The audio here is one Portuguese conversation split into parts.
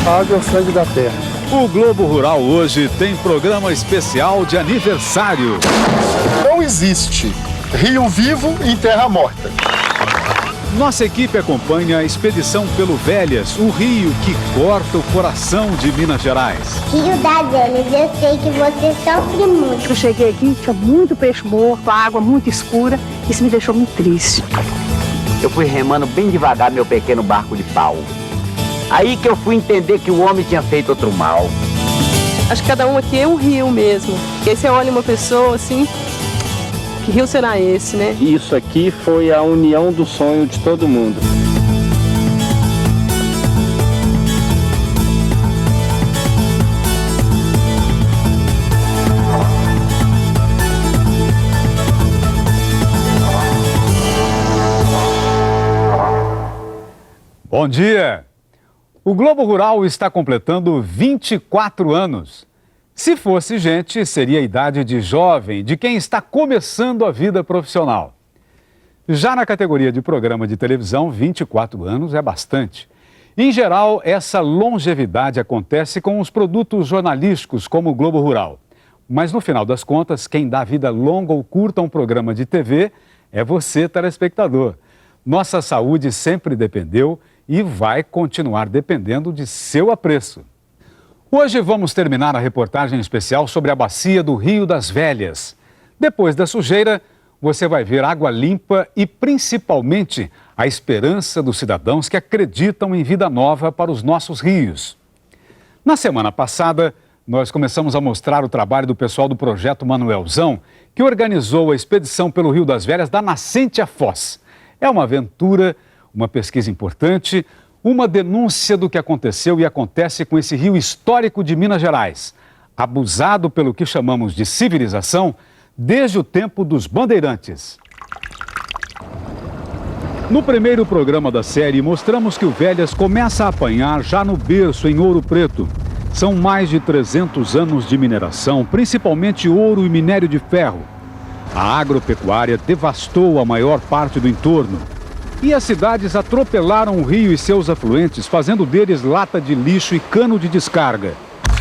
A água é o sangue da terra. O Globo Rural hoje tem programa especial de aniversário. Não existe rio vivo em terra morta. Nossa equipe acompanha a expedição pelo Velhas, o rio que corta o coração de Minas Gerais. Rio das Velhas, eu sei que você sofre muito. Eu cheguei aqui, tinha muito peixe morto, a água muito escura, isso me deixou muito triste. Eu fui remando bem devagar meu pequeno barco de pau. Aí que eu fui entender que o homem tinha feito outro mal. Acho que cada um aqui é um rio mesmo. Porque aí você olha uma pessoa assim, que rio será esse, né? Isso aqui foi a união do sonho de todo mundo. Bom dia! O Globo Rural está completando 24 anos. Se fosse gente, seria a idade de jovem, de quem está começando a vida profissional. Já na categoria de programa de televisão, 24 anos é bastante. Em geral, essa longevidade acontece com os produtos jornalísticos como o Globo Rural. Mas no final das contas, quem dá vida longa ou curta a um programa de TV é você, telespectador. Nossa saúde sempre dependeu e vai continuar dependendo de seu apreço. Hoje vamos terminar a reportagem especial sobre a bacia do Rio das Velhas. Depois da sujeira, você vai ver água limpa e, principalmente, a esperança dos cidadãos que acreditam em vida nova para os nossos rios. Na semana passada, nós começamos a mostrar o trabalho do pessoal do Projeto Manuelzão, que organizou a expedição pelo Rio das Velhas da nascente à foz. É uma aventura, uma pesquisa importante, uma denúncia do que aconteceu e acontece com esse rio histórico de Minas Gerais, abusado pelo que chamamos de civilização desde o tempo dos bandeirantes. No primeiro programa da série, mostramos que o Velhas começa a apanhar já no berço, em Ouro Preto. São mais de 300 anos de mineração, principalmente ouro e minério de ferro. A agropecuária devastou a maior parte do entorno. E as cidades atropelaram o rio e seus afluentes, fazendo deles lata de lixo e cano de descarga.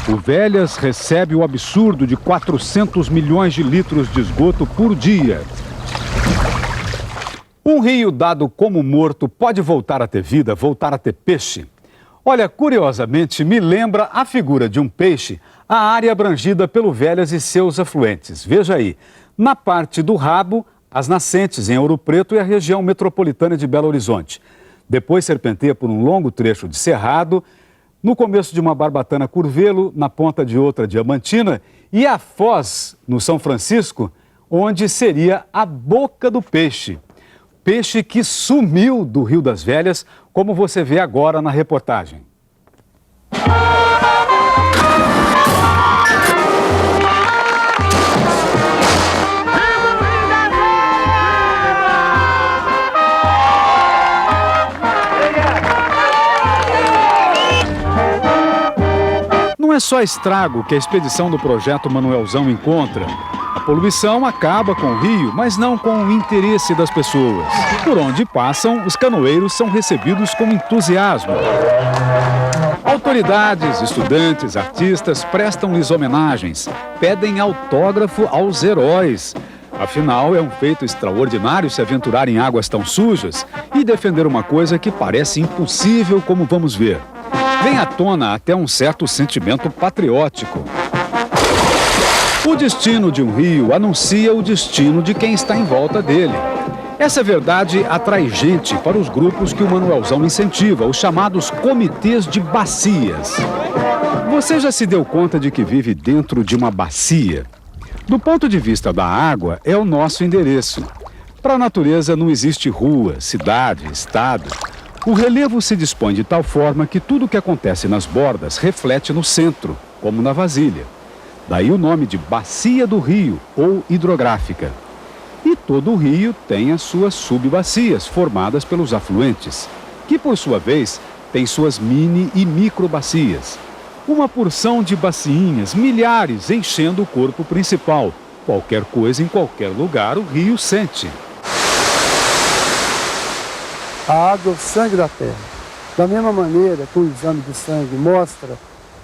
O Velhas recebe o absurdo de 400 milhões de litros de esgoto por dia. Um rio dado como morto pode voltar a ter vida, voltar a ter peixe? Olha, curiosamente, me lembra a figura de um peixe, a área abrangida pelo Velhas e seus afluentes. Veja aí, na parte do rabo, as nascentes em Ouro Preto e a região metropolitana de Belo Horizonte. Depois serpenteia por um longo trecho de cerrado, no começo de uma barbatana Curvelo, na ponta de outra Diamantina, e a foz, no São Francisco, onde seria a boca do peixe. Peixe que sumiu do Rio das Velhas, como você vê agora na reportagem. Não é só estrago que a expedição do Projeto Manuelzão encontra. A poluição acaba com o rio, mas não com o interesse das pessoas. Por onde passam, os canoeiros são recebidos com entusiasmo. Autoridades, estudantes, artistas prestam-lhes homenagens, pedem autógrafo aos heróis. Afinal, é um feito extraordinário se aventurar em águas tão sujas e defender uma coisa que parece impossível, como vamos ver. Vem à tona até um certo sentimento patriótico. O destino de um rio anuncia o destino de quem está em volta dele. Essa verdade atrai gente para os grupos que o Manuelzão incentiva, os chamados comitês de bacias. Você já se deu conta de que vive dentro de uma bacia? Do ponto de vista da água, é o nosso endereço. Para a natureza não existe rua, cidade, estado. O relevo se dispõe de tal forma que tudo o que acontece nas bordas reflete no centro, como na vasilha. Daí o nome de Bacia do Rio ou hidrográfica. E todo o rio tem as suas subbacias, formadas pelos afluentes, que por sua vez tem suas mini e microbacias. Uma porção de baciinhas, milhares, enchendo o corpo principal. Qualquer coisa em qualquer lugar o rio sente. A água é o sangue da terra. Da mesma maneira que o exame de sangue mostra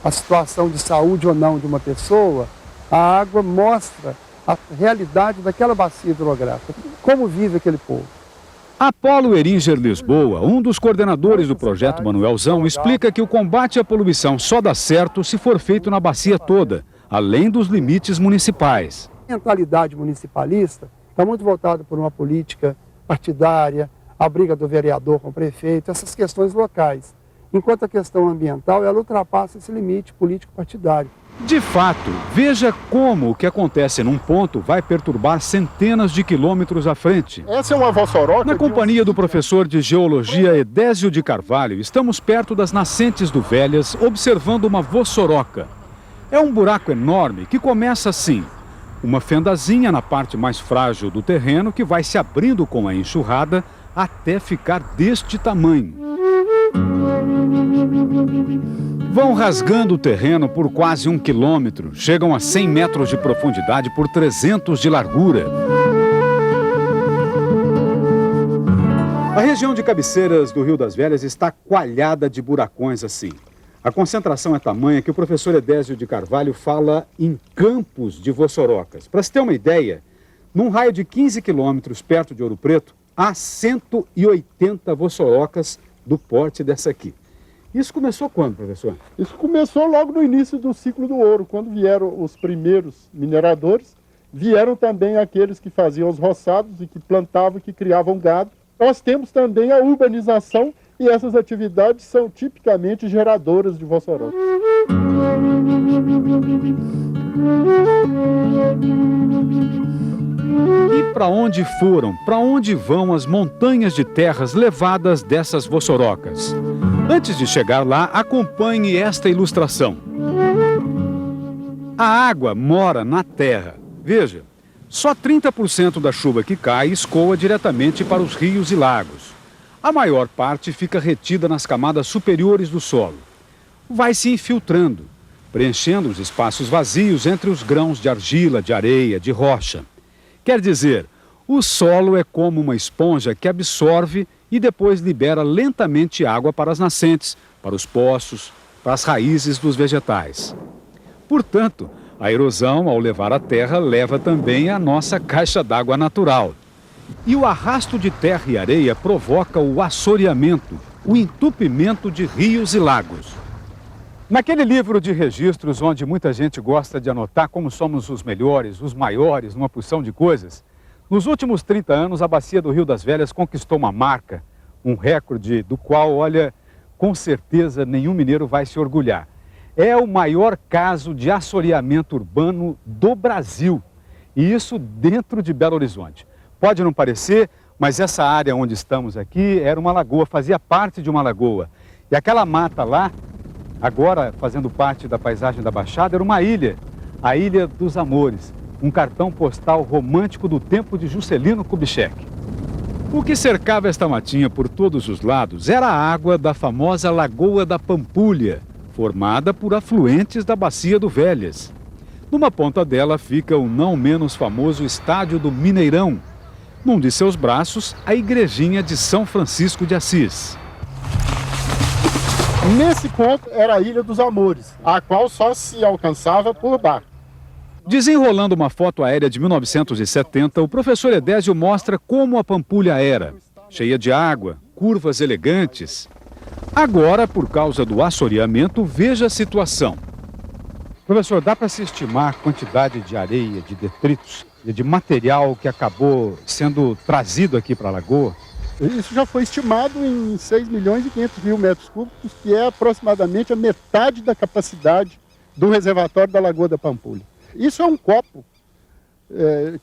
a situação de saúde ou não de uma pessoa, a água mostra a realidade daquela bacia hidrográfica, como vive aquele povo. Apolo Eringer Lisboa, um dos coordenadores do projeto Manuelzão, explica que o combate à poluição só dá certo se for feito na bacia toda, além dos limites municipais. A mentalidade municipalista está muito voltada por uma política partidária, a briga do vereador com o prefeito, essas questões locais. Enquanto a questão ambiental, ela ultrapassa esse limite político partidário. De fato, veja como o que acontece num ponto vai perturbar centenas de quilômetros à frente. Essa é uma vossoroca. Na companhia do professor de geologia Edésio de Carvalho, estamos perto das nascentes do Velhas, observando uma vossoroca. É um buraco enorme que começa assim. Uma fendazinha na parte mais frágil do terreno que vai se abrindo com a enxurrada até ficar deste tamanho. Vão rasgando o terreno por quase 1 quilômetro, chegam a 100 metros de profundidade por 300 de largura. A região de cabeceiras do Rio das Velhas está coalhada de buracões assim. A concentração é tamanha que o professor Edésio de Carvalho fala em campos de vossorocas. Para se ter uma ideia, num raio de 15 quilômetros perto de Ouro Preto, há 180 vossorocas do porte dessa aqui. Isso começou quando, professor? Isso começou logo no início do ciclo do ouro, quando vieram os primeiros mineradores, vieram também aqueles que faziam os roçados e que plantavam e que criavam gado. Nós temos também a urbanização e essas atividades são tipicamente geradoras de vossoroca. E para onde foram, para onde vão as montanhas de terras levadas dessas vossorocas? Antes de chegar lá, acompanhe esta ilustração. A água mora na terra. Veja, só 30% da chuva que cai escoa diretamente para os rios e lagos. A maior parte fica retida nas camadas superiores do solo. Vai se infiltrando, preenchendo os espaços vazios entre os grãos de argila, de areia, de rocha. Quer dizer, o solo é como uma esponja que absorve e depois libera lentamente água para as nascentes, para os poços, para as raízes dos vegetais. Portanto, a erosão, ao levar a terra, leva também a nossa caixa d'água natural. E o arrasto de terra e areia provoca o assoreamento, o entupimento de rios e lagos. Naquele livro de registros onde muita gente gosta de anotar como somos os melhores, os maiores, numa porção de coisas, nos últimos 30 anos a bacia do Rio das Velhas conquistou uma marca, um recorde do qual, olha, com certeza nenhum mineiro vai se orgulhar. É o maior caso de assoreamento urbano do Brasil, e isso dentro de Belo Horizonte. Pode não parecer, mas essa área onde estamos aqui era uma lagoa, fazia parte de uma lagoa. E aquela mata lá, agora fazendo parte da paisagem da Baixada, era uma ilha, a Ilha dos Amores, um cartão postal romântico do tempo de Juscelino Kubitschek. O que cercava esta matinha por todos os lados era a água da famosa Lagoa da Pampulha, formada por afluentes da Bacia do Velhas. Numa ponta dela fica o não menos famoso Estádio do Mineirão. Num de seus braços, a igrejinha de São Francisco de Assis. Nesse ponto era a Ilha dos Amores, a qual só se alcançava por barco. Desenrolando uma foto aérea de 1970, o professor Edésio mostra como a Pampulha era. Cheia de água, curvas elegantes. Agora, por causa do assoreamento, veja a situação. Professor, dá para se estimar a quantidade de areia, de detritos e de material que acabou sendo trazido aqui para a lagoa? Isso já foi estimado em 6 milhões e 500 mil metros cúbicos, que é aproximadamente a metade da capacidade do reservatório da Lagoa da Pampulha. Isso é um copo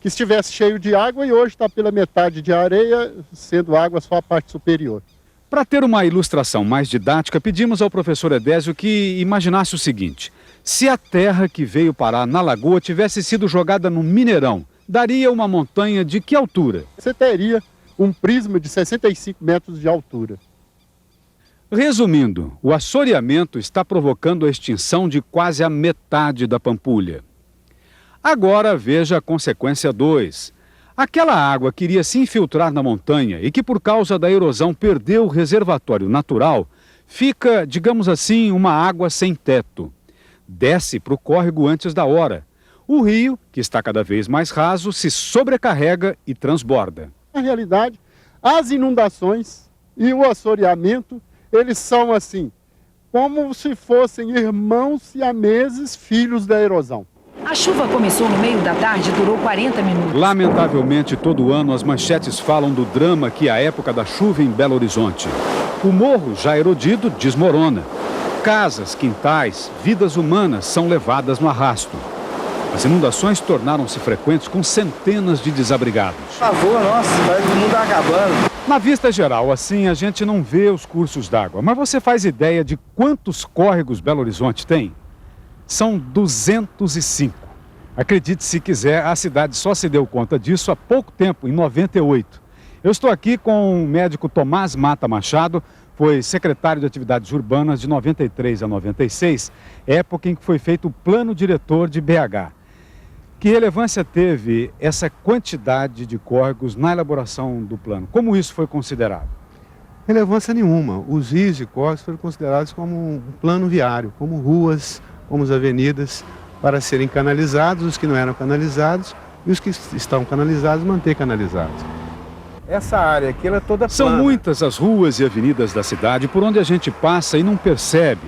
que estivesse cheio de água e hoje está pela metade de areia, sendo água só a parte superior. Para ter uma ilustração mais didática, pedimos ao professor Edésio que imaginasse o seguinte: se a terra que veio parar na lagoa tivesse sido jogada no Mineirão, daria uma montanha de que altura? Você teria um prisma de 65 metros de altura. Resumindo, o assoreamento está provocando a extinção de quase a metade da Pampulha. Agora veja a consequência 2. Aquela água que iria se infiltrar na montanha e que por causa da erosão perdeu o reservatório natural, Fica, digamos assim, uma água sem teto. Desce para o córrego antes da hora. O rio, que está cada vez mais raso, se sobrecarrega e transborda. Na realidade, as inundações e o assoreamento, eles são assim, como se fossem irmãos siameses, filhos da erosão. A chuva começou no meio da tarde e durou 40 minutos. Lamentavelmente, todo ano as manchetes falam do drama que é a época da chuva em Belo Horizonte. O morro, já erodido, desmorona. Casas, quintais, vidas humanas são levadas no arrasto. As inundações tornaram-se frequentes com centenas de desabrigados. Por favor, nossa, parece que o mundo está acabando. Na vista geral, assim, a gente não vê os cursos d'água. Mas você faz ideia de quantos córregos Belo Horizonte tem? São 205. Acredite se quiser, a cidade só se deu conta disso há pouco tempo, em 98. Eu estou aqui com o médico Tomás Mata Machado, foi secretário de Atividades Urbanas de 93 a 96, época em que foi feito o plano diretor de BH. Que relevância teve essa quantidade de córregos na elaboração do plano? Como isso foi considerado? Relevância nenhuma. Os rios e córregos foram considerados como um plano viário, como ruas, como as avenidas, para serem canalizados, os que não eram canalizados, e os que estão canalizados, manter canalizados. Essa área aqui ela é toda plana. São muitas as ruas e avenidas da cidade por onde a gente passa e não percebe.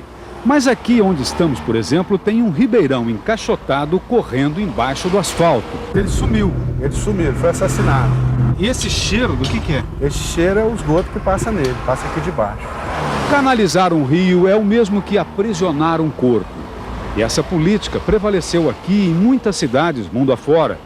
Mas aqui onde estamos, por exemplo, tem um ribeirão encaixotado correndo embaixo do asfalto. Ele sumiu, ele foi assassinado. E esse cheiro, do que é? Esse cheiro é o esgoto que passa nele, passa aqui de baixo. Canalizar um rio é o mesmo que aprisionar um corpo. E essa política prevaleceu aqui e em muitas cidades mundo afora,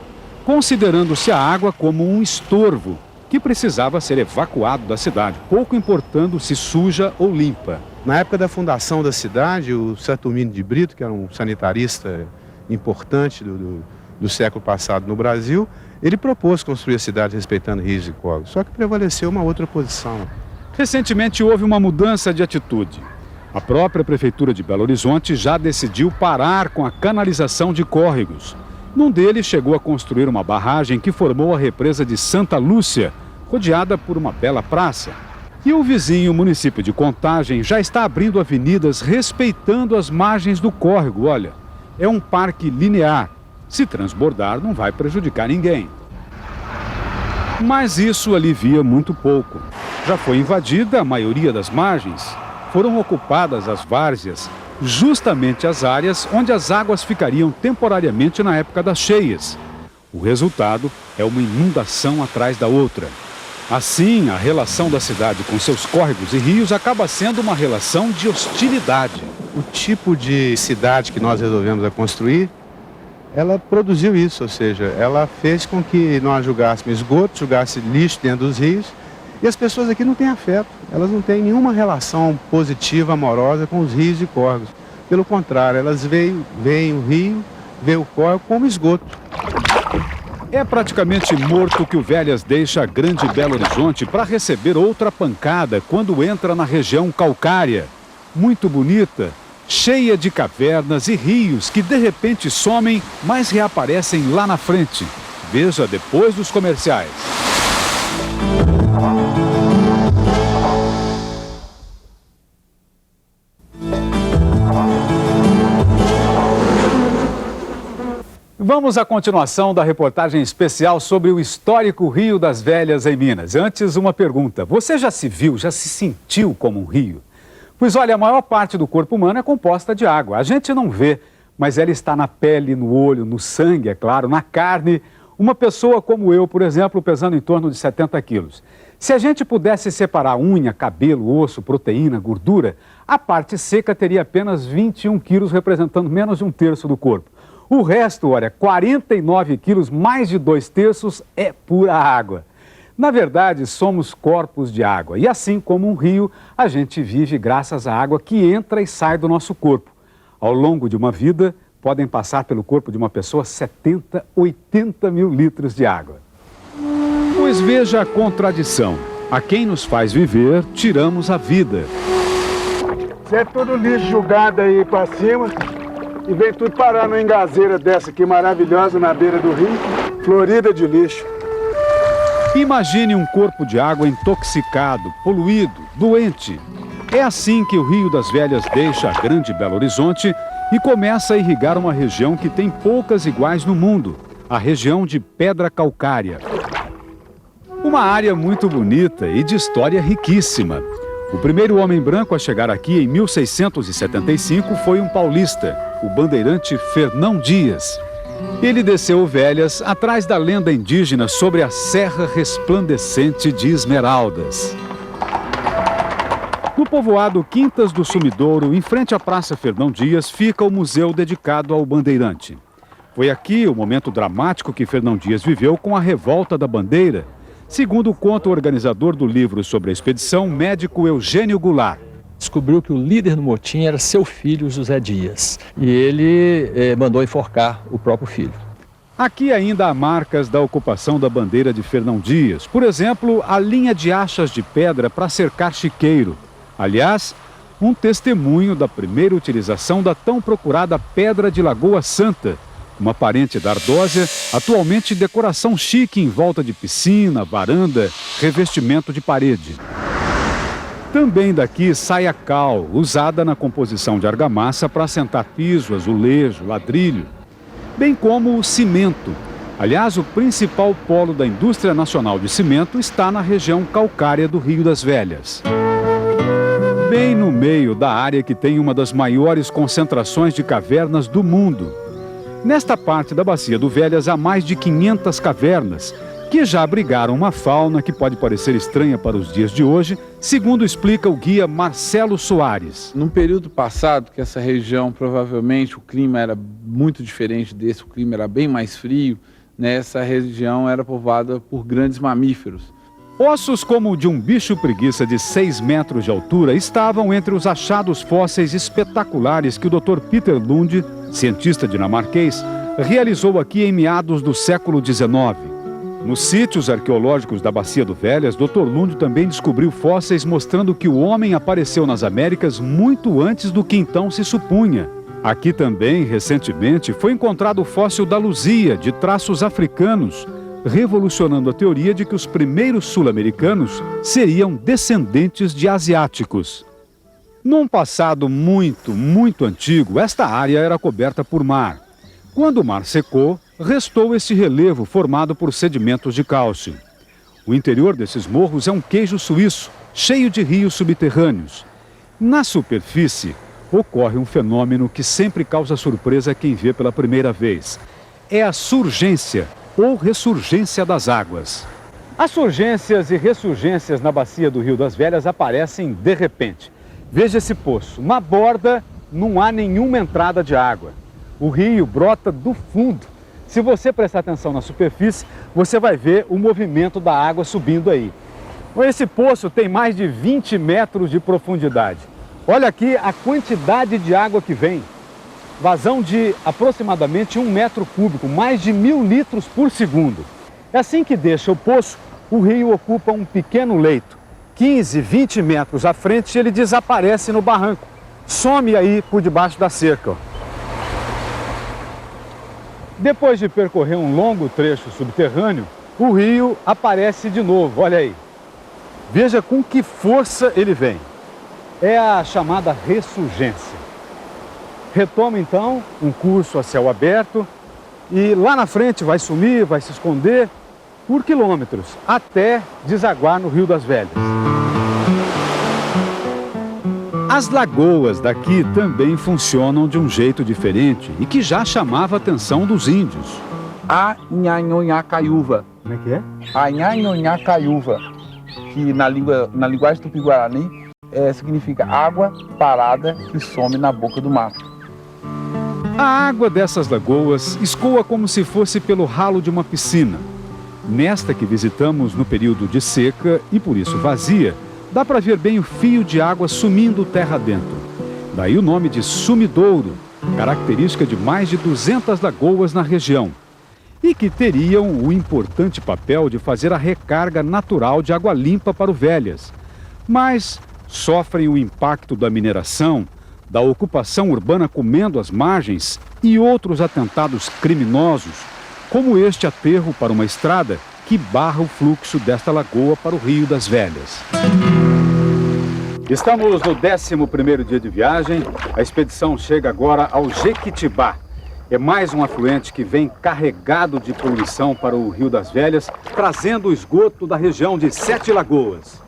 considerando-se a água como um estorvo que precisava ser evacuado da cidade, pouco importando se suja ou limpa. Na época da fundação da cidade, o Saturnino de Brito, que era um sanitarista importante do século passado no Brasil, ele propôs construir a cidade respeitando rios e córregos, só que prevaleceu uma outra posição. Recentemente houve uma mudança de atitude. A própria Prefeitura de Belo Horizonte já decidiu parar com a canalização de córregos. Num deles chegou a construir uma barragem que formou a represa de Santa Lúcia, rodeada por uma bela praça. E o vizinho município de Contagem já está abrindo avenidas respeitando as margens do córrego. Olha, é um parque linear. Se transbordar, não vai prejudicar ninguém. Mas isso alivia muito pouco. Já foi invadida a maioria das margens. Foram ocupadas as várzeas, justamente as áreas onde as águas ficariam temporariamente na época das cheias. O resultado é uma inundação atrás da outra. Assim, a relação da cidade com seus córregos e rios acaba sendo uma relação de hostilidade. O tipo de cidade que nós resolvemos construir, ela produziu isso, ou seja, ela fez com que nós jogássemos esgoto, jogássemos lixo dentro dos rios, e as pessoas aqui não têm afeto, elas não têm nenhuma relação positiva, amorosa com os rios e córregos. Pelo contrário, elas veem o rio, veem o córrego como esgoto. É praticamente morto que o Velhas deixa a Grande Belo Horizonte para receber outra pancada quando entra na região calcária. Muito bonita, cheia de cavernas e rios que de repente somem, mas reaparecem lá na frente. Veja depois dos comerciais. Vamos à continuação da reportagem especial sobre o histórico Rio das Velhas em Minas. Antes, uma pergunta. Você já se viu, já se sentiu como um rio? Pois olha, a maior parte do corpo humano é composta de água. A gente não vê, mas ela está na pele, no olho, no sangue, é claro, na carne. Uma pessoa como eu, por exemplo, pesando em torno de 70 quilos. Se a gente pudesse separar unha, cabelo, osso, proteína, gordura, a parte seca teria apenas 21 quilos, representando menos de um terço do corpo. O resto, olha, 49 quilos, mais de 2/3 é pura água. Na verdade, somos corpos de água e assim como um rio, a gente vive graças à água que entra e sai do nosso corpo. Ao longo de uma vida, podem passar pelo corpo de uma pessoa 70, 80 mil litros de água. Pois veja a contradição. A quem nos faz viver, tiramos a vida. Isso é tudo lixo jogado aí pra cima. E vem tudo parar numa engazeira dessa aqui maravilhosa na beira do rio, florida de lixo. Imagine um corpo de água intoxicado, poluído, doente. É assim que o Rio das Velhas deixa a Grande Belo Horizonte e começa a irrigar uma região que tem poucas iguais no mundo, a região de Pedra Calcária. Uma área muito bonita e de história riquíssima. O primeiro homem branco a chegar aqui em 1675 foi um paulista, o bandeirante Fernão Dias. Ele desceu Velhas atrás da lenda indígena sobre a Serra Resplandecente de Esmeraldas. No povoado Quintas do Sumidouro, em frente à Praça Fernão Dias, fica o museu dedicado ao bandeirante. Foi aqui o momento dramático que Fernão Dias viveu com a Revolta da Bandeira, segundo conta o organizador do livro sobre a expedição, médico Eugênio Goulart. Descobriu que o líder do motim era seu filho, José Dias, e ele mandou enforcar o próprio filho. Aqui ainda há marcas da ocupação da bandeira de Fernão Dias. Por exemplo, a linha de achas de pedra para cercar Chiqueiro. Aliás, um testemunho da primeira utilização da tão procurada Pedra de Lagoa Santa, uma parente da ardósia, atualmente decoração chique em volta de piscina, varanda, revestimento de parede. Também daqui sai a cal, usada na composição de argamassa para assentar piso, azulejo, ladrilho, bem como o cimento. Aliás, o principal polo da indústria nacional de cimento está na região calcária do Rio das Velhas. Bem no meio da área que tem uma das maiores concentrações de cavernas do mundo. Nesta parte da Bacia do Velhas há mais de 500 cavernas, que já abrigaram uma fauna que pode parecer estranha para os dias de hoje, segundo explica o guia Marcelo Soares. No período passado, que essa região provavelmente o clima era muito diferente desse, o clima era bem mais frio, né, essa região era povoada por grandes mamíferos. Ossos como o de um bicho preguiça de 6 metros de altura estavam entre os achados fósseis espetaculares que o Dr. Peter Lund, cientista dinamarquês, realizou aqui em meados do século XIX. Nos sítios arqueológicos da Bacia do Velhas, Dr. Lund também descobriu fósseis mostrando que o homem apareceu nas Américas muito antes do que então se supunha. Aqui também, recentemente, foi encontrado o fóssil da Luzia, de traços africanos, revolucionando a teoria de que os primeiros sul-americanos seriam descendentes de asiáticos. Num passado muito antigo, esta área era coberta por mar. Quando o mar secou, restou esse relevo formado por sedimentos de cálcio. O interior desses morros é um queijo suíço, cheio de rios subterrâneos. Na superfície, ocorre um fenômeno que sempre causa surpresa a quem vê pela primeira vez. É a surgência ou ressurgência das águas. As surgências e ressurgências na bacia do Rio das Velhas aparecem de repente. Veja esse poço. Na borda não há nenhuma entrada de água. O rio brota do fundo. Se você prestar atenção na superfície, você vai ver o movimento da água subindo aí. Esse poço tem mais de 20 metros de profundidade. Olha aqui a quantidade de água que vem. Vazão de aproximadamente 1 metro cúbico, mais de 1000 litros por segundo. É assim que deixa o poço, o rio ocupa um pequeno leito. 15, 20 metros à frente, ele desaparece no barranco. Some aí por debaixo da cerca. Depois de percorrer um longo trecho subterrâneo, o rio aparece de novo, olha aí. Veja com que força ele vem. É a chamada ressurgência. Retoma então um curso a céu aberto e lá na frente vai sumir, vai se esconder por quilômetros até desaguar no Rio das Velhas. As lagoas daqui também funcionam de um jeito diferente e que já chamava a atenção dos índios. A Nhanhonhacaiúva. Como é que é? A Nhanhonhacaiúva, que na linguagem tupi-guarani significa água parada que some na boca do mato. A água dessas lagoas escoa como se fosse pelo ralo de uma piscina. Nesta que visitamos no período de seca e por isso vazia, dá para ver bem o fio de água sumindo terra dentro. Daí o nome de sumidouro, característica de mais de 200 lagoas na região. E que teriam o importante papel de fazer a recarga natural de água limpa para o Velhas. Mas sofrem o impacto da mineração, da ocupação urbana comendo as margens e outros atentados criminosos, como este aterro para uma estrada que barra o fluxo desta lagoa para o Rio das Velhas. Estamos no 11º dia de viagem. A expedição chega agora ao Jequitibá. É mais um afluente que vem carregado de poluição para o Rio das Velhas, trazendo o esgoto da região de Sete Lagoas.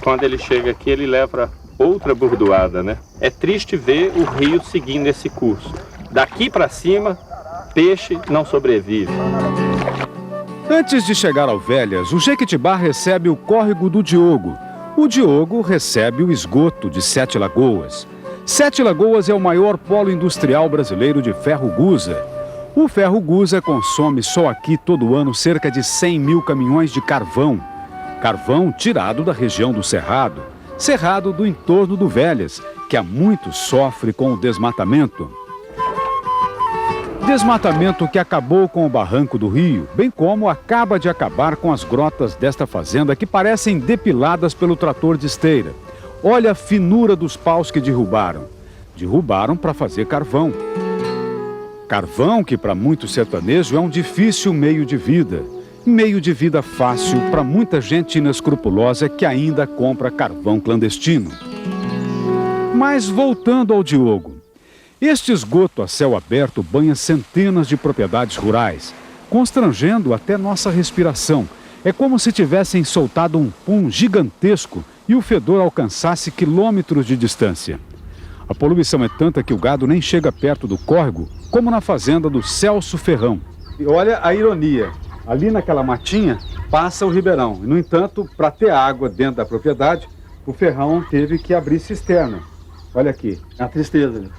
Quando ele chega aqui, ele leva outra bordoada, né? É triste ver o rio seguindo esse curso. Daqui para cima, peixe não sobrevive. Antes de chegar ao Velhas, o Jequitibá recebe o córrego do Diogo. O Diogo recebe o esgoto de Sete Lagoas. Sete Lagoas é o maior polo industrial brasileiro de ferro-gusa. O ferro-gusa consome só aqui todo ano cerca de 100 mil caminhões de carvão. Carvão tirado da região do Cerrado. Cerrado do entorno do Velhas, que há muito sofre com o desmatamento. Desmatamento que acabou com o barranco do rio, bem como acaba de acabar com as grotas desta fazenda que parecem depiladas pelo trator de esteira. Olha a finura dos paus que derrubaram. Derrubaram para fazer carvão. Carvão que para muito sertanejo é um difícil meio de vida. Meio de vida fácil para muita gente inescrupulosa que ainda compra carvão clandestino. Mas voltando ao Diogo. Este esgoto a céu aberto banha centenas de propriedades rurais, constrangendo até nossa respiração. É como se tivessem soltado um pum gigantesco e o fedor alcançasse quilômetros de distância. A poluição é tanta que o gado nem chega perto do córrego, como na fazenda do Celso Ferrão. E olha a ironia, ali naquela matinha passa o ribeirão. No entanto, para ter água dentro da propriedade, o Ferrão teve que abrir cisterna. Olha aqui, a tristeza.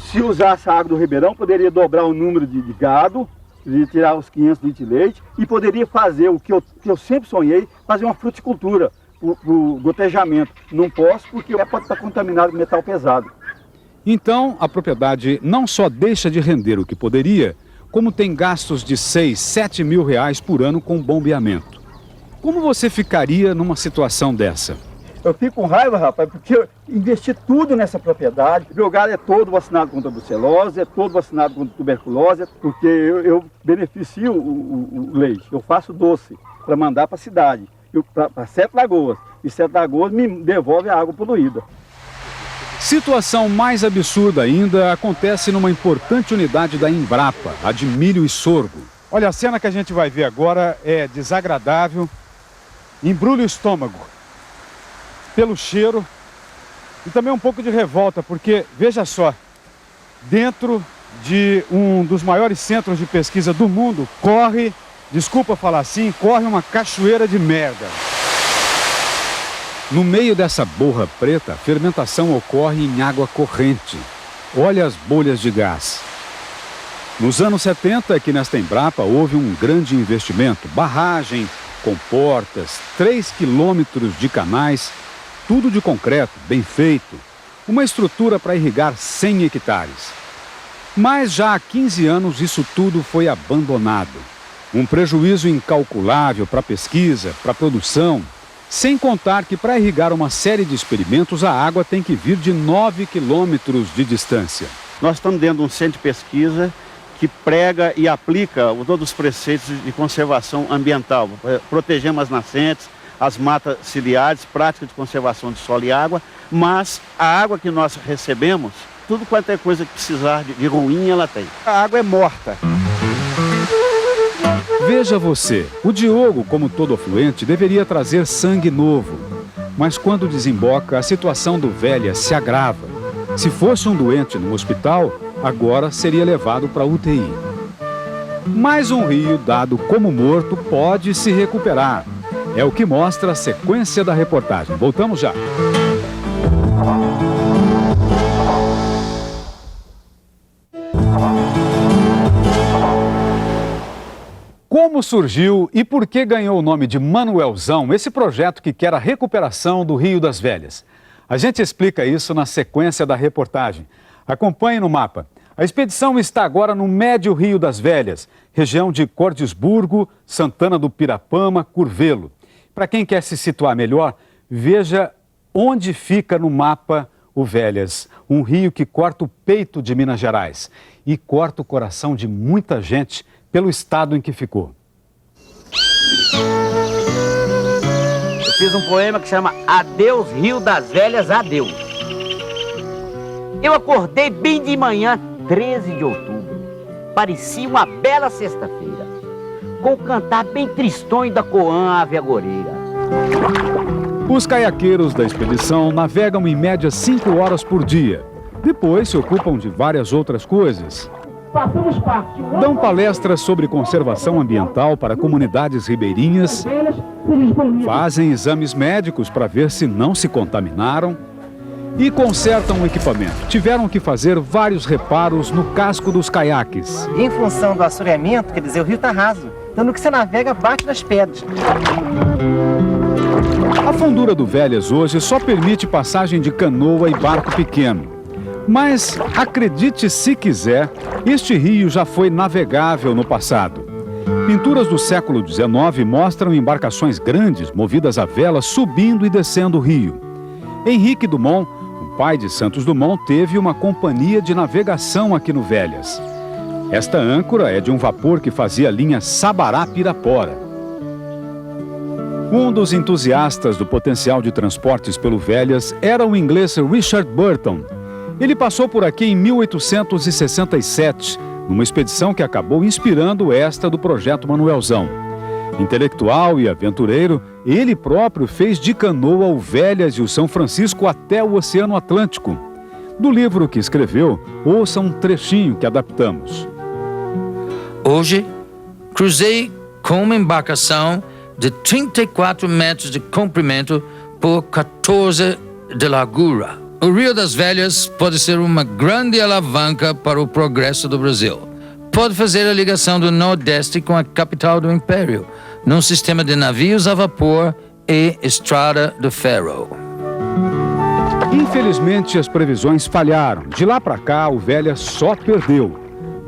Se usasse a água do ribeirão, poderia dobrar o número de gado, poderia tirar os 500 litros de leite e poderia fazer o que eu sempre sonhei, fazer uma fruticultura, o gotejamento. Não posso porque pode estar contaminado com metal pesado. Então, a propriedade não só deixa de render o que poderia, como tem gastos de 6, 7 mil reais por ano com bombeamento. Como você ficaria numa situação dessa? Eu fico com raiva, rapaz, porque eu investi tudo nessa propriedade. Meu gado é todo vacinado contra a brucelose, é todo vacinado contra a tuberculose, porque eu beneficio o leite. Eu faço doce para mandar para a cidade, para Sete Lagoas. E Sete Lagoas me devolve a água poluída. Situação mais absurda ainda acontece numa importante unidade da Embrapa, a de milho e sorgo. Olha, a cena que a gente vai ver agora é desagradável, embrulha o estômago pelo cheiro e também um pouco de revolta, porque, veja só, dentro de um dos maiores centros de pesquisa do mundo, corre, desculpa falar assim, corre uma cachoeira de merda. No meio dessa borra preta, a fermentação ocorre em água corrente. Olha as bolhas de gás. Nos anos 70, aqui nesta Embrapa, houve um grande investimento, barragem, comportas, 3 quilômetros de canais, tudo de concreto, bem feito. Uma estrutura para irrigar 100 hectares. Mas já há 15 anos isso tudo foi abandonado. Um prejuízo incalculável para a pesquisa, para a produção. Sem contar que para irrigar uma série de experimentos a água tem que vir de 9 quilômetros de distância. Nós estamos dentro de um centro de pesquisa que prega e aplica todos os preceitos de conservação ambiental. Protegemos as nascentes, as matas ciliares, prática de conservação de solo e água, mas a água que nós recebemos, tudo quanto é coisa que precisar de ruim, ela tem. A água é morta. Veja você, o Diogo, como todo afluente, deveria trazer sangue novo. Mas quando desemboca, a situação do Velhas se agrava. Se fosse um doente no hospital, agora seria levado para a UTI. Mas um rio dado como morto pode se recuperar. É o que mostra a sequência da reportagem. Voltamos já. Como surgiu e por que ganhou o nome de Manuelzão esse projeto que quer a recuperação do Rio das Velhas? A gente explica isso na sequência da reportagem. Acompanhe no mapa. A expedição está agora no médio Rio das Velhas, região de Cordisburgo, Santana do Pirapama, Curvelo. Para quem quer se situar melhor, veja onde fica no mapa o Velhas, um rio que corta o peito de Minas Gerais e corta o coração de muita gente pelo estado em que ficou. fiz um poema que chama Adeus, Rio das Velhas, Adeus. Eu acordei bem de manhã, 13 de outubro. Parecia uma bela sexta-feira, com o cantar bem tristonho da Coan Ave Agoreira. Os caiaqueiros da expedição navegam em média 5 horas por dia. Depois se ocupam de várias outras coisas. Dão palestras sobre conservação ambiental para comunidades ribeirinhas, fazem exames médicos para ver se não se contaminaram e consertam o equipamento. Tiveram que fazer vários reparos no casco dos caiaques. Em função do assoreamento, quer dizer, o rio está raso. Então no que você navega, bate nas pedras. A fundura do Velhas hoje só permite passagem de canoa e barco pequeno. Mas, acredite se quiser, este rio já foi navegável no passado. Pinturas do século XIX mostram embarcações grandes, movidas a vela, subindo e descendo o rio. Henrique Dumont, o pai de Santos Dumont, teve uma companhia de navegação aqui no Velhas. Esta âncora é de um vapor que fazia a linha Sabará-Pirapora. Um dos entusiastas do potencial de transportes pelo Velhas era o inglês Richard Burton. Ele passou por aqui em 1867, numa expedição que acabou inspirando esta do Projeto Manuelzão. Intelectual e aventureiro, ele próprio fez de canoa o Velhas e o São Francisco até o Oceano Atlântico. Do livro que escreveu, ouça um trechinho que adaptamos. Hoje, cruzei com uma embarcação de 34 metros de comprimento por 14 de largura. O Rio das Velhas pode ser uma grande alavanca para o progresso do Brasil. Pode fazer a ligação do Nordeste com a capital do Império, num sistema de navios a vapor e estrada de ferro. Infelizmente, as previsões falharam. De lá para cá, o Velhas só perdeu.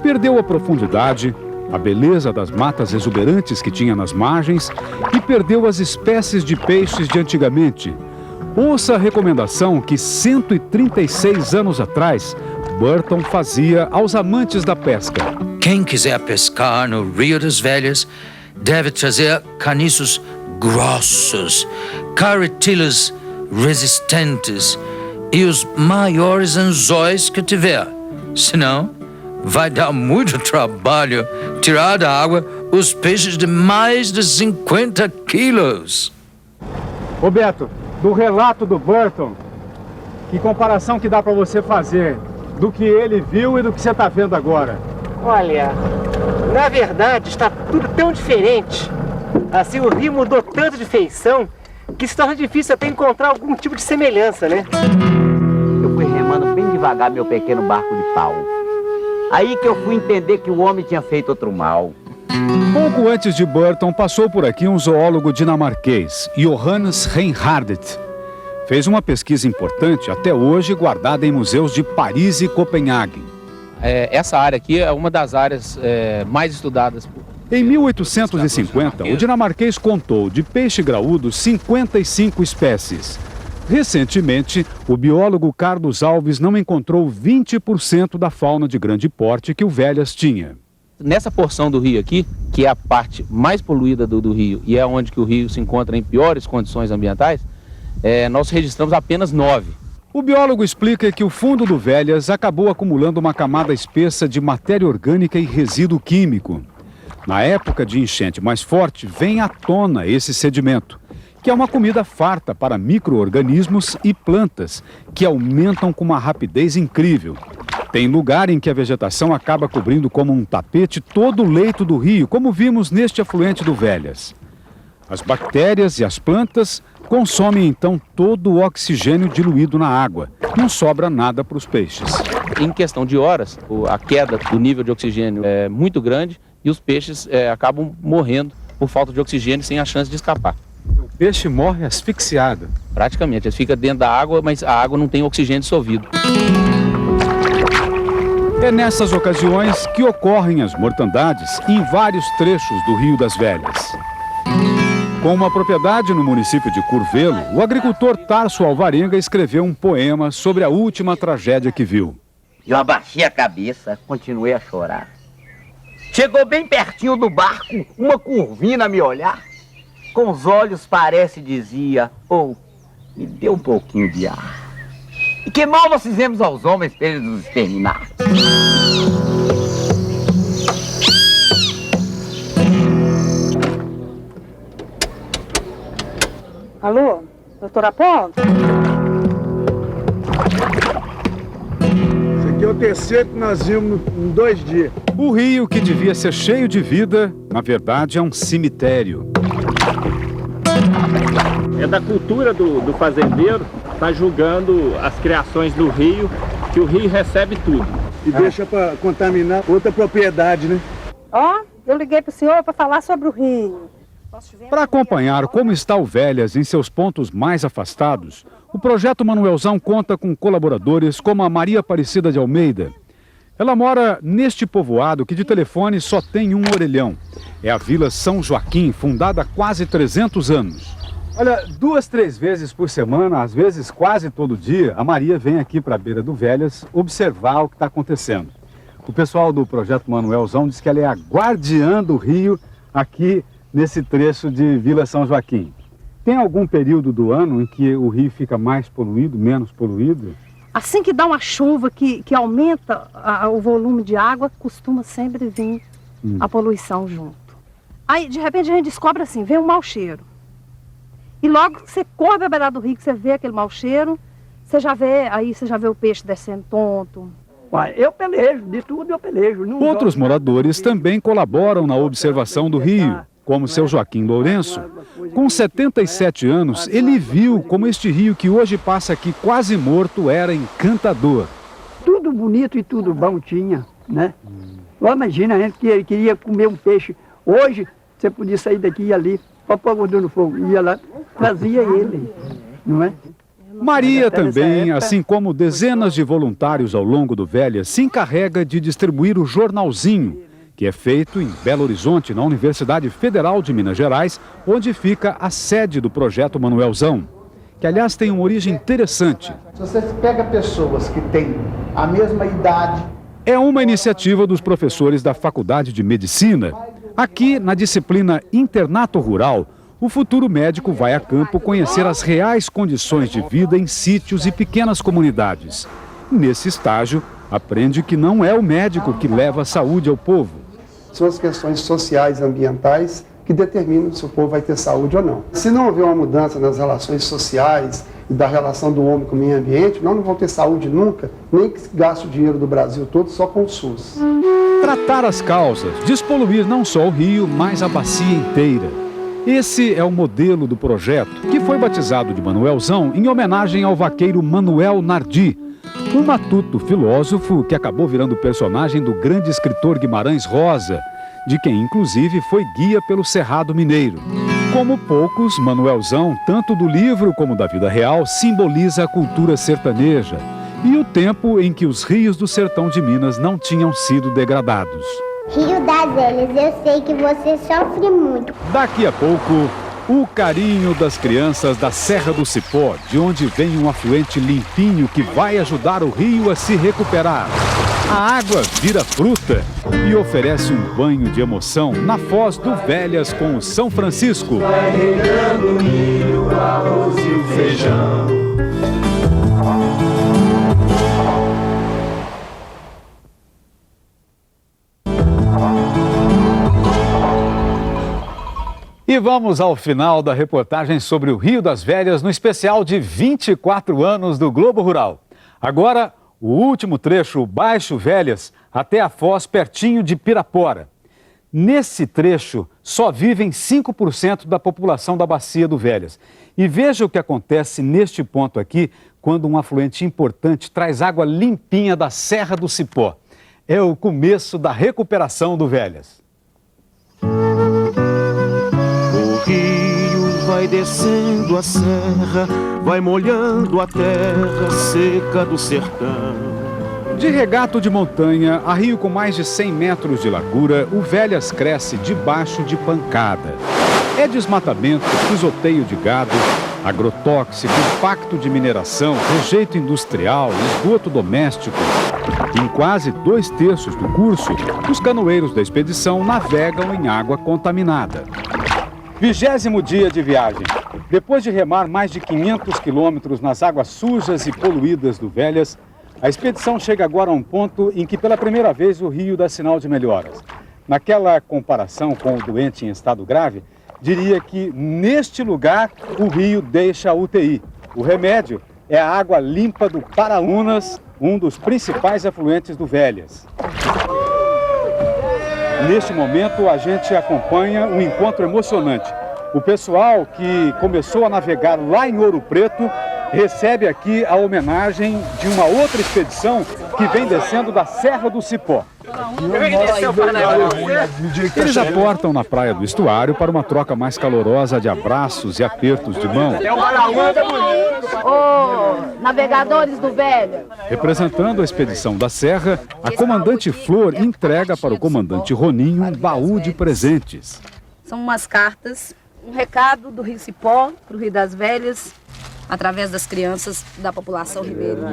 Perdeu a profundidade, a beleza das matas exuberantes que tinha nas margens e perdeu as espécies de peixes de antigamente. Ouça a recomendação que 136 anos atrás, Burton fazia aos amantes da pesca. Quem quiser pescar no Rio das Velhas deve trazer caniços grossos, carretilhas resistentes e os maiores anzóis que tiver. Senão, vai dar muito trabalho tirar da água os peixes de mais de 50 quilos. Ô Beto, do relato do Burton, que comparação que dá para você fazer do que ele viu e do que você está vendo agora? Olha, na verdade está tudo tão diferente. Assim, o rio mudou tanto de feição que se torna difícil até encontrar algum tipo de semelhança, né? Eu fui remando bem devagar meu pequeno barco de pau. Aí que eu fui entender que o homem tinha feito outro mal. Pouco antes de Burton, passou por aqui um zoólogo dinamarquês, Johannes Reinhardt. Fez uma pesquisa importante, até hoje guardada em museus de Paris e Copenhague. Essa área aqui é uma das áreas mais estudadas. Em 1850, o dinamarquês contou de peixe graúdo 55 espécies. Recentemente, o biólogo Carlos Alves não encontrou 20% da fauna de grande porte que o Velhas tinha. Nessa porção do rio aqui, que é a parte mais poluída do rio e é onde que o rio se encontra em piores condições ambientais, nós registramos apenas 9. O biólogo explica que o fundo do Velhas acabou acumulando uma camada espessa de matéria orgânica e resíduo químico. Na época de enchente mais forte, vem à tona esse sedimento, que é uma comida farta para micro-organismos e plantas, que aumentam com uma rapidez incrível. Tem lugar em que a vegetação acaba cobrindo como um tapete todo o leito do rio, como vimos neste afluente do Velhas. As bactérias e as plantas consomem então todo o oxigênio diluído na água. Não sobra nada para os peixes. Em questão de horas, a queda do nível de oxigênio é muito grande e os peixes acabam morrendo por falta de oxigênio sem a chance de escapar. O peixe morre asfixiado? Praticamente, ele fica dentro da água, mas a água não tem oxigênio dissolvido. É nessas ocasiões que ocorrem as mortandades em vários trechos do Rio das Velhas. Com uma propriedade no município de Curvelo, o agricultor Tarso Alvarenga escreveu um poema sobre a última tragédia que viu. Eu abaixei a cabeça, continuei a chorar. Chegou bem pertinho do barco, uma curvina a me olhar. com os olhos parece dizia, me dê um pouquinho de ar. E que mal nós fizemos aos homens para eles nos exterminar? Alô, doutor Apolo? Esse aqui é o terceiro que nós vimos em 2 dias. O rio, que devia ser cheio de vida, na verdade é um cemitério. É da cultura do fazendeiro tá julgando as criações do rio, que o rio recebe tudo. E deixa para contaminar outra propriedade, né? Eu liguei pro senhor para falar sobre o rio. Para acompanhar como está o Velhas em seus pontos mais afastados, o Projeto Manuelzão conta com colaboradores como a Maria Aparecida de Almeida. Ela mora neste povoado que de telefone só tem um orelhão. É a Vila São Joaquim, fundada há quase 300 anos. Olha, 2, 3 vezes por semana, às vezes quase todo dia, a Maria vem aqui para a beira do Velhas observar o que está acontecendo. O pessoal do Projeto Manuelzão diz que ela é a guardiã do rio aqui nesse trecho de Vila São Joaquim. Tem algum período do ano em que o rio fica mais poluído, menos poluído? Assim que dá uma chuva que aumenta o volume de água, costuma sempre vir a poluição junto. Aí, de repente, a gente descobre assim, vem um mau cheiro. E logo que você corre para a beirada do rio, que você vê aquele mau cheiro, você já vê o peixe descendo tonto. Eu pelejo, de tudo eu pelejo. Outros moradores também colaboram na observação do rio, como seu Joaquim Lourenço. Com 77 anos, ele viu como este rio que hoje passa aqui quase morto era encantador. Tudo bonito e tudo bom tinha, né? Imagina, a gente que queria comer um peixe. Hoje, você podia sair daqui e ali, para pôr a gordura no fogo, ia lá, trazia ele, não é? Maria também, assim como dezenas de voluntários ao longo do Velhas, se encarrega de distribuir o jornalzinho, que é feito em Belo Horizonte, na Universidade Federal de Minas Gerais, onde fica a sede do Projeto Manuelzão, que aliás tem uma origem interessante. Se você pega pessoas que têm a mesma idade... É uma iniciativa dos professores da Faculdade de Medicina. Aqui, na disciplina Internato Rural, o futuro médico vai a campo conhecer as reais condições de vida em sítios e pequenas comunidades. Nesse estágio, aprende que não é o médico que leva a saúde ao povo. São as questões sociais e ambientais que determinam se o povo vai ter saúde ou não. Se não houver uma mudança nas relações sociais e da relação do homem com o meio ambiente, nós não vamos ter saúde nunca, nem que gaste o dinheiro do Brasil todo só com o SUS. Tratar as causas, despoluir não só o rio, mas a bacia inteira. Esse é o modelo do projeto, que foi batizado de Manuelzão em homenagem ao vaqueiro Manuel Nardi, um matuto filósofo que acabou virando personagem do grande escritor Guimarães Rosa, de quem inclusive foi guia pelo Cerrado Mineiro. Como poucos, Manuelzão, tanto do livro como da vida real, simboliza a cultura sertaneja e o tempo em que os rios do sertão de Minas não tinham sido degradados. Rio das Velhas, eu sei que você sofre muito. Daqui a pouco, o carinho das crianças da Serra do Cipó, de onde vem um afluente limpinho que vai ajudar o rio a se recuperar. A água vira fruta e oferece um banho de emoção na Foz do Velhas com o São Francisco. Vai regando o milho, o arroz e o feijão. E vamos ao final da reportagem sobre o Rio das Velhas no especial de 24 anos do Globo Rural. Agora, o último trecho, Baixo Velhas, até a Foz, pertinho de Pirapora. Nesse trecho, só vivem 5% da população da bacia do Velhas. E veja o que acontece neste ponto aqui, quando um afluente importante traz água limpinha da Serra do Cipó. É o começo da recuperação do Velhas. Vai descendo a serra, vai molhando a terra seca do sertão. De regato de montanha a rio com mais de 100 metros de largura, o Velhas cresce debaixo de pancada. É desmatamento, pisoteio de gado, agrotóxico, impacto de mineração, rejeito industrial, esgoto doméstico. Em quase 2/3 do curso, os canoeiros da expedição navegam em água contaminada. 20º dia de viagem. Depois de remar mais de 500 quilômetros nas águas sujas e poluídas do Velhas, a expedição chega agora a um ponto em que pela primeira vez o rio dá sinal de melhoras. Naquela comparação com o doente em estado grave, diria que neste lugar o rio deixa a UTI. O remédio é a água limpa do Paraúnas, um dos principais afluentes do Velhas. Neste momento, a gente acompanha um encontro emocionante. O pessoal que começou a navegar lá em Ouro Preto recebe aqui a homenagem de uma outra expedição que vem descendo da Serra do Cipó. Eles aportam na praia do estuário para uma troca mais calorosa de abraços e apertos de mão. Ô, navegadores do Velho. Representando a expedição da Serra, a comandante Flor entrega para o comandante Roninho um baú de presentes. São umas cartas, um recado do Rio Cipó para o Rio das Velhas, através das crianças da população ribeirinha.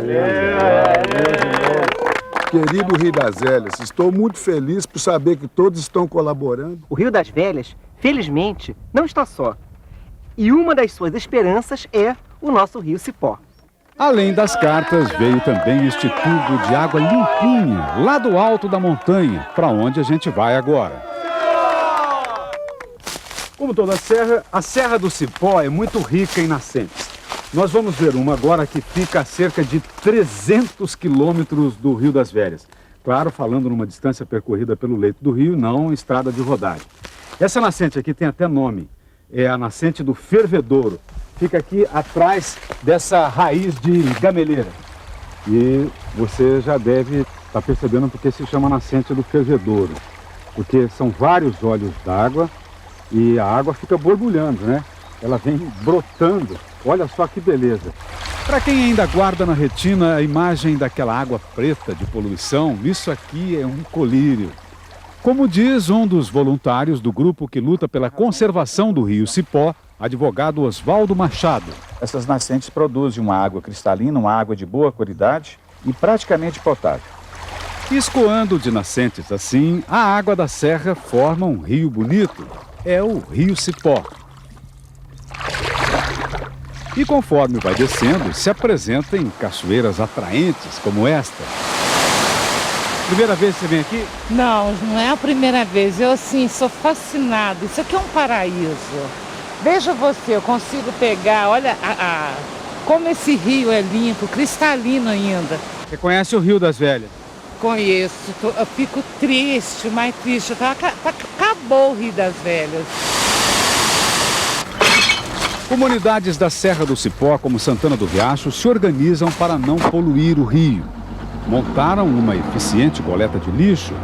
Querido Rio das Velhas, estou muito feliz por saber que todos estão colaborando. O Rio das Velhas, felizmente, não está só. E uma das suas esperanças é o nosso Rio Cipó. Além das cartas, veio também este tubo de água limpinha, lá do alto da montanha, para onde a gente vai agora. Como toda a Serra do Cipó é muito rica em nascentes. Nós vamos ver uma agora que fica a cerca de 300 quilômetros do Rio das Velhas. Claro, falando numa distância percorrida pelo leito do rio, não estrada de rodagem. Essa nascente aqui tem até nome. É a nascente do Fervedouro. Fica aqui atrás dessa raiz de gameleira. E você já deve estar percebendo porque se chama nascente do Fervedouro. Porque são vários olhos d'água e a água fica borbulhando, né? Ela vem brotando. Olha só que beleza. Para quem ainda guarda na retina a imagem daquela água preta de poluição, isso aqui é um colírio. Como diz um dos voluntários do grupo que luta pela conservação do Rio Cipó, advogado Oswaldo Machado. Essas nascentes produzem uma água cristalina, uma água de boa qualidade e praticamente potável. Escoando de nascentes assim, a água da serra forma um rio bonito. É o Rio Cipó. E conforme vai descendo, se apresenta em cachoeiras atraentes como esta. Primeira vez que você vem aqui? Não, não é a primeira vez. Eu, assim, sou fascinada. Isso aqui é um paraíso. Veja você, eu consigo pegar, olha como esse rio é limpo, cristalino ainda. Você conhece o Rio das Velhas? Conheço. Eu fico triste, mais triste. Acabou o Rio das Velhas. Comunidades da Serra do Cipó, como Santana do Riacho, se organizam para não poluir o rio. Montaram uma eficiente coleta de lixo.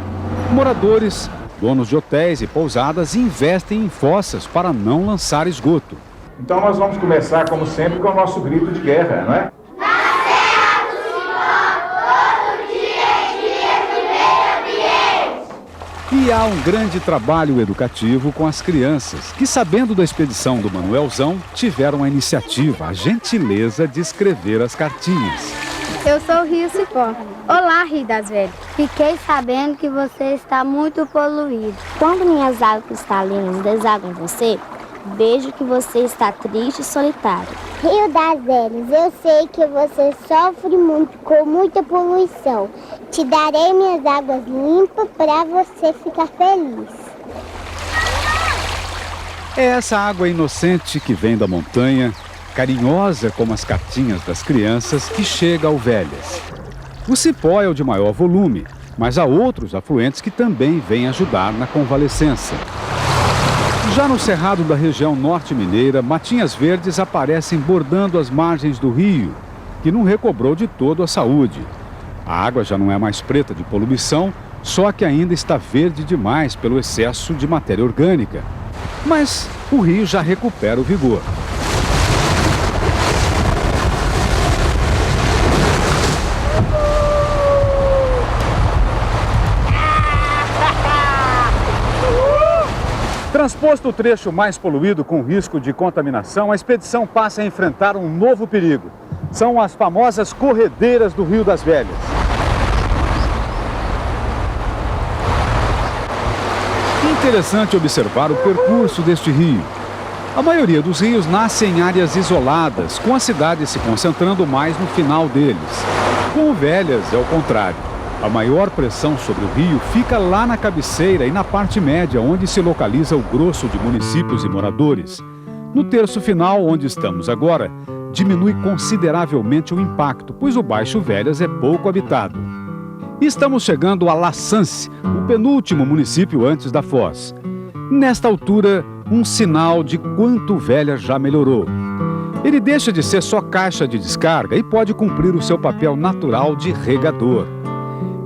Moradores, donos de hotéis e pousadas investem em fossas para não lançar esgoto. Então nós vamos começar, como sempre, com o nosso grito de guerra, não é? E há um grande trabalho educativo com as crianças, que, sabendo da expedição do Manuelzão, tiveram a iniciativa, a gentileza de escrever as cartinhas. Eu sou o Rio Cipó. Olá, Rio das Velhas. Fiquei sabendo que você está muito poluído. Quando minhas águas cristalinas desagam em você, vejo que você está triste e solitário. Rio das Velhas, eu sei que você sofre muito com muita poluição. Te darei minhas águas limpas para você ficar feliz. É essa água inocente que vem da montanha, carinhosa como as cartinhas das crianças, que chega ao Velhas. O Cipó é o de maior volume, mas há outros afluentes que também vêm ajudar na convalescença. Já no cerrado da região norte mineira, matinhas verdes aparecem bordando as margens do rio, que não recobrou de todo a saúde. A água já não é mais preta de poluição, só que ainda está verde demais pelo excesso de matéria orgânica. Mas o rio já recupera o vigor. Transposto o trecho mais poluído com risco de contaminação, a expedição passa a enfrentar um novo perigo. São as famosas corredeiras do Rio das Velhas. Interessante observar o percurso deste rio. A maioria dos rios nasce em áreas isoladas, com a cidade se concentrando mais no final deles. Com o Velhas é o contrário. A maior pressão sobre o rio fica lá na cabeceira e na parte média, onde se localiza o grosso de municípios e moradores. No terço final, onde estamos agora, diminui consideravelmente o impacto, pois o Baixo Velhas é pouco habitado. Estamos chegando a Laçance, o penúltimo município antes da Foz. Nesta altura, um sinal de quanto o Velhas já melhorou. Ele deixa de ser só caixa de descarga e pode cumprir o seu papel natural de regador.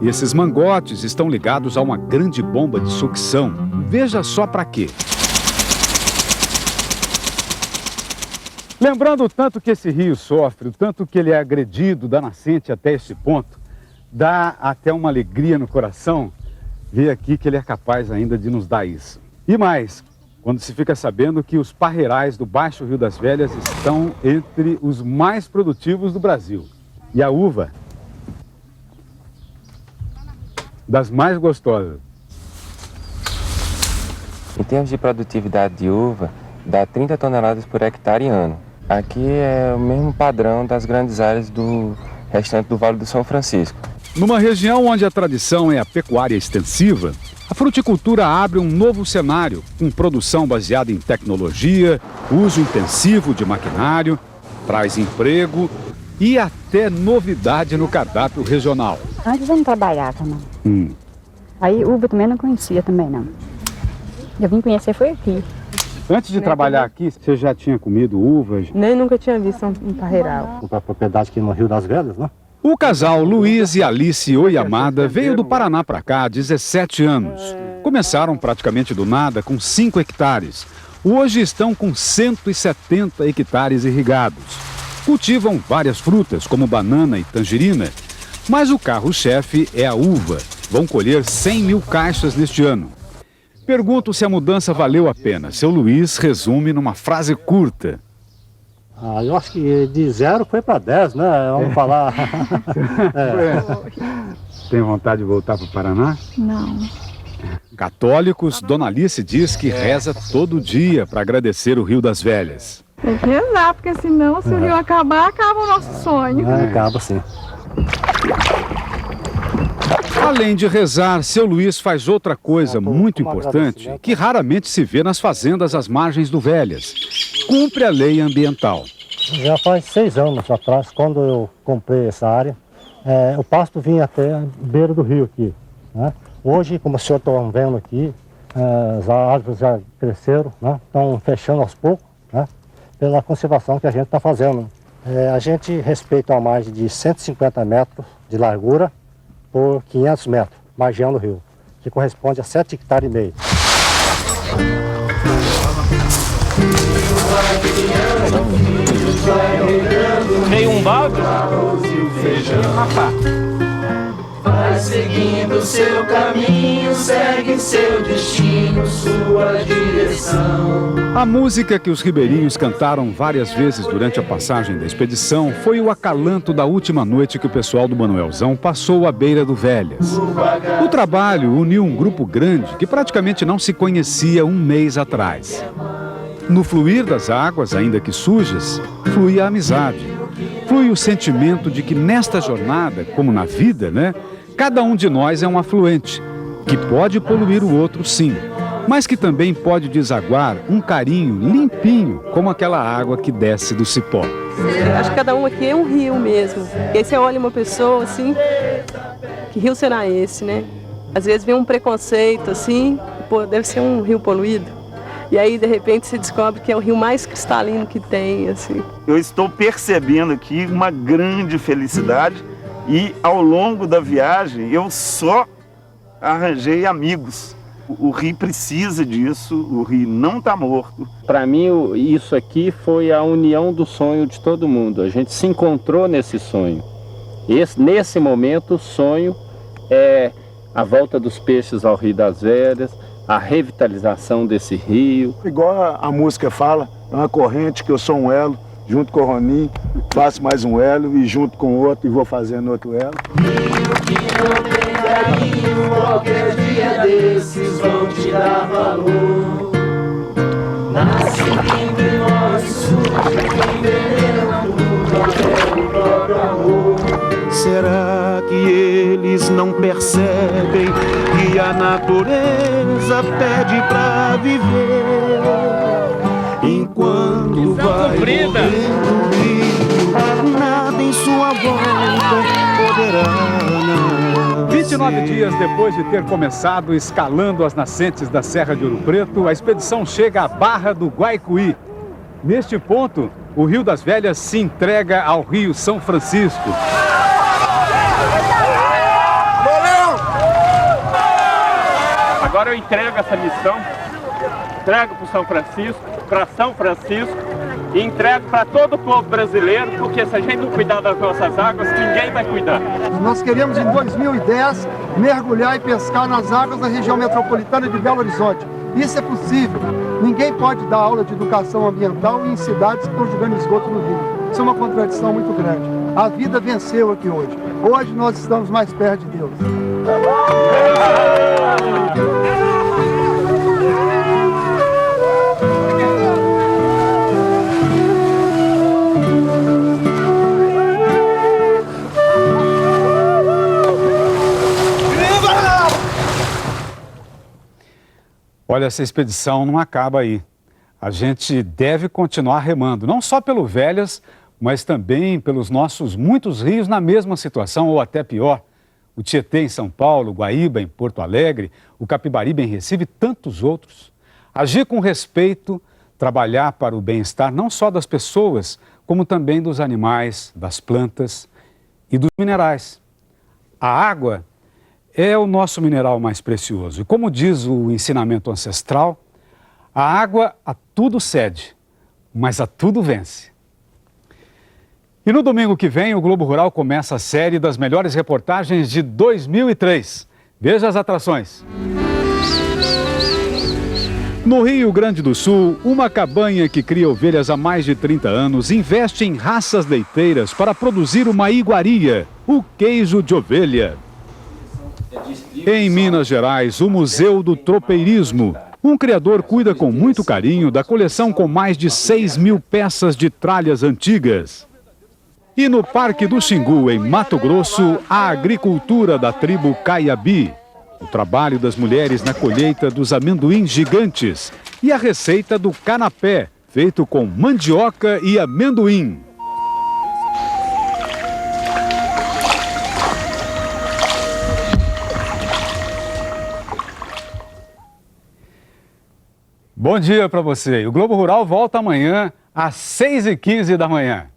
E esses mangotes estão ligados a uma grande bomba de sucção. Veja só para quê. Lembrando o tanto que esse rio sofre, o tanto que ele é agredido da nascente até esse ponto, dá até uma alegria no coração ver aqui que ele é capaz ainda de nos dar isso. E mais, quando se fica sabendo que os parreirais do Baixo Rio das Velhas estão entre os mais produtivos do Brasil. E a uva, das mais gostosas. Em termos de produtividade de uva, dá 30 toneladas por hectare ano. Aqui é o mesmo padrão das grandes áreas do restante do Vale do São Francisco. Numa região onde a tradição é a pecuária extensiva, a fruticultura abre um novo cenário, com produção baseada em tecnologia, uso intensivo de maquinário, traz emprego e até novidade no cardápio regional. Antes eu não trabalhava, não. Aí uva também não conhecia também, não. Eu vim conhecer foi aqui. Antes de trabalhar aqui, você já tinha comido uvas? Nem nunca tinha visto um parreiral. Uma propriedade aqui no Rio das Velhas, né? O casal Luiz e Alice Oyamada veio do Paraná para cá há 17 anos. Começaram praticamente do nada com 5 hectares. Hoje estão com 170 hectares irrigados. Cultivam várias frutas, como banana e tangerina. Mas o carro-chefe é a uva. Vão colher 100 mil caixas neste ano. Pergunto se a mudança valeu a pena. Seu Luiz resume numa frase curta. Eu acho que de 0 foi para 10, né? Vamos falar. Tem vontade de voltar para o Paraná? Não. Católicos, Dona Alice diz que reza todo dia para agradecer o Rio das Velhas. Tem que rezar, porque senão, se o rio acabar, acaba o nosso sonho. Acaba sim. Além de rezar, seu Luiz faz outra coisa muito importante que raramente se vê nas fazendas às margens do Velhas. Cumpre a lei ambiental. Já faz 6 anos atrás, quando eu comprei essa área, o pasto vinha até a beira do rio aqui, né? Hoje, como os senhores estão vendo aqui, as árvores já cresceram, né? Estão fechando aos poucos, né? Pela conservação que a gente está fazendo. A gente respeita uma margem de 150 metros de largura por 500 metros, margeando o rio, que corresponde a 7,5 hectares. Tem um balde? Vai seguindo seu caminho, segue seu destino, sua direção. A música que os ribeirinhos cantaram várias vezes durante a passagem da expedição foi o acalanto da última noite que o pessoal do Manuelzão passou à beira do Velhas. O trabalho uniu um grupo grande que praticamente não se conhecia um mês atrás. No fluir das águas, ainda que sujas, flui a amizade. Flui o sentimento de que nesta jornada, como na vida, né? Cada um de nós é um afluente, que pode poluir o outro sim, mas que também pode desaguar um carinho limpinho, como aquela água que desce do cipó. Acho que cada um aqui é um rio mesmo. E aí você olha uma pessoa assim, que rio será esse, né? Às vezes vem um preconceito assim, pô, deve ser um rio poluído. E aí, de repente, você descobre que é o rio mais cristalino que tem, assim. Eu estou percebendo aqui uma grande felicidade e, ao longo da viagem, eu só arranjei amigos. O rio precisa disso, o rio não está morto. Para mim, isso aqui foi a união do sonho de todo mundo. A gente se encontrou nesse sonho. Nesse momento, o sonho é a volta dos peixes ao Rio das Velhas, a revitalização desse rio. Igual a música fala, é uma corrente que eu sou um elo, junto com o Roninho, faço mais um elo e junto com o outro e vou fazendo outro elo. Rio que não tem carinho, qualquer dia desses vão te dar valor. Nasce lindo não percebem que a natureza pede pra viver. Enquanto vai morrendo o rio, nada em sua volta poderá nascer. 29 dias depois de ter começado escalando as nascentes da Serra de Ouro Preto, a expedição chega à Barra do Guaicuí. Neste ponto, o Rio das Velhas se entrega ao Rio São Francisco. Agora eu entrego essa missão, entrego para São Francisco e entrego para todo o povo brasileiro, porque se a gente não cuidar das nossas águas, ninguém vai cuidar. Nós queríamos em 2010 mergulhar e pescar nas águas da região metropolitana de Belo Horizonte. Isso é possível. Ninguém pode dar aula de educação ambiental em cidades que estão jogando esgoto no rio. Isso é uma contradição muito grande. A vida venceu aqui hoje. Hoje nós estamos mais perto de Deus. Olha, essa expedição não acaba aí. A gente deve continuar remando, não só pelo Velhas, mas também pelos nossos muitos rios na mesma situação ou até pior. O Tietê em São Paulo, Guaíba em Porto Alegre, o Capibaribe em Recife e tantos outros. Agir com respeito, trabalhar para o bem-estar não só das pessoas, como também dos animais, das plantas e dos minerais. A água é o nosso mineral mais precioso. E como diz o ensinamento ancestral, a água a tudo cede, mas a tudo vence. E no domingo que vem, o Globo Rural começa a série das melhores reportagens de 2003. Veja as atrações. No Rio Grande do Sul, uma cabanha que cria ovelhas há mais de 30 anos investe em raças leiteiras para produzir uma iguaria, o queijo de ovelha. Em Minas Gerais, o Museu do Tropeirismo. Um criador cuida com muito carinho da coleção com mais de 6.000 peças de tralhas antigas. E no Parque do Xingu, em Mato Grosso, a agricultura da tribo Caiabi. O trabalho das mulheres na colheita dos amendoins gigantes. E a receita do canapé, feito com mandioca e amendoim. Bom dia para você. O Globo Rural volta amanhã às 6h15 da manhã.